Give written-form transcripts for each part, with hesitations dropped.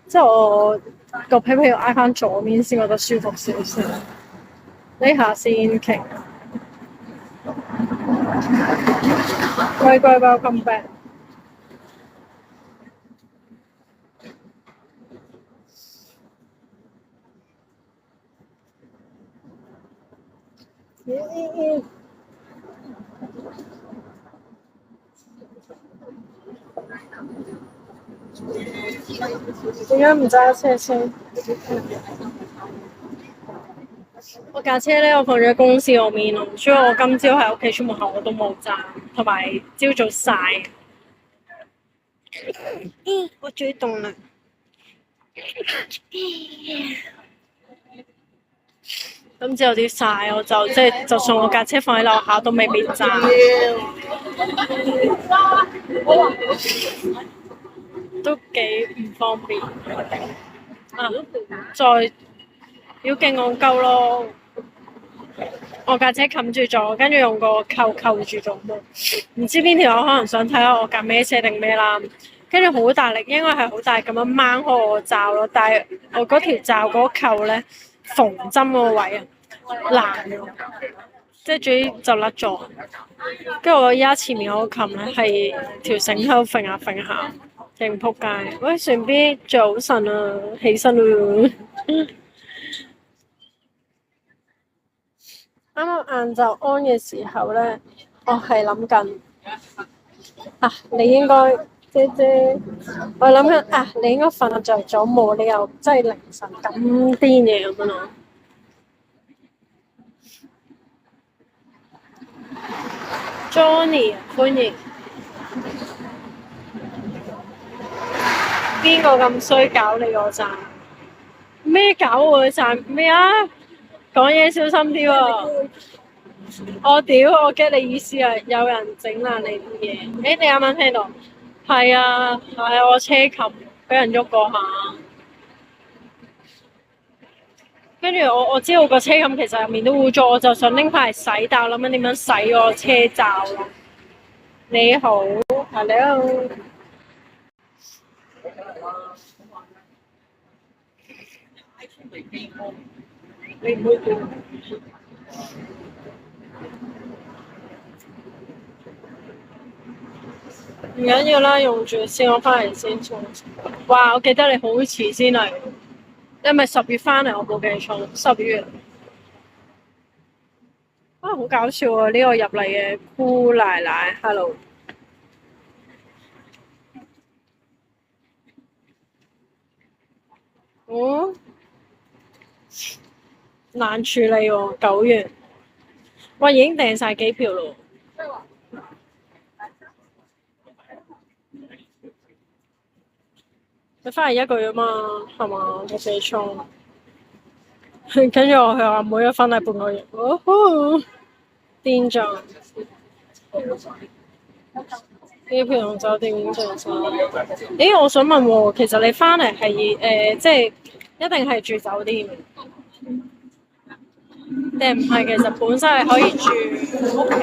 即係我個屁屁要挨翻左面先覺得舒服少少。呢下先傾。乖乖 welcome back。點解唔揸車先？我架車咧，我放咗喺公司嗰面咯，所以我今朝喺屋企出門口我都冇揸，同埋朝早曬。我終於凍啦。今朝有啲曬，我就就算我架車放喺樓下都未必揸。都幾唔方便。啊！再要勁戇鳩咯！我架車冚住咗，跟住用個扣住咗喎。唔知邊條友可能想睇下我架咩車定咩啦，跟住好大力，應該係好大咁樣掹開我罩咯。但係我嗰條罩嗰扣咧，縫針嗰個位啊爛咗，即係終於就甩咗。跟住我依家前面嗰個琴咧係條繩喺度揈下揈下，勁仆街。喂，船 B 早晨啊，起身啦！啱啱晏晝安嘅時候咧，我係諗緊啊，你應該姐姐，我諗緊啊，你應該瞓着咗，冇理由真係凌晨咁癲嘅咁樣咯。Johnny 歡迎，邊個咁衰搞你個站？咩搞我個站咩啊？講嘢小心啲喎！我屌，我 get 你意思係有人整爛你啲嘢。誒，你啱啱聽到？係啊，係我車琴俾人喐過下。跟住我知道個車琴其實入面都污糟，我就想拎翻嚟洗，但我諗緊點樣洗個車罩咯。你好 ，hello。你唔會估？唔緊要啦，用住先，我翻嚟先沖。哇！我記得你好遲先嚟，你係咪10月翻嚟？我冇記錯，10月。啊，好搞笑啊！呢個入嚟嘅姑奶奶，hello。哦，難處理喎，9月。哇，已經訂晒機票咯。你翻嚟1個月嘛，係嘛？我記錯。跟住我佢話每日翻嚟半個月，哦吼，癲咗。機票同酒店已經訂晒。誒，我想問喎，其實你翻嚟係即係一定係住酒店，定唔係？其實本身係可以住屋企。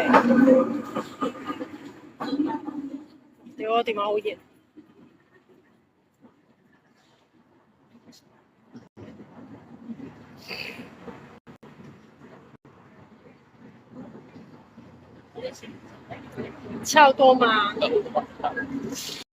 屌，我電話好熱。超多嘛。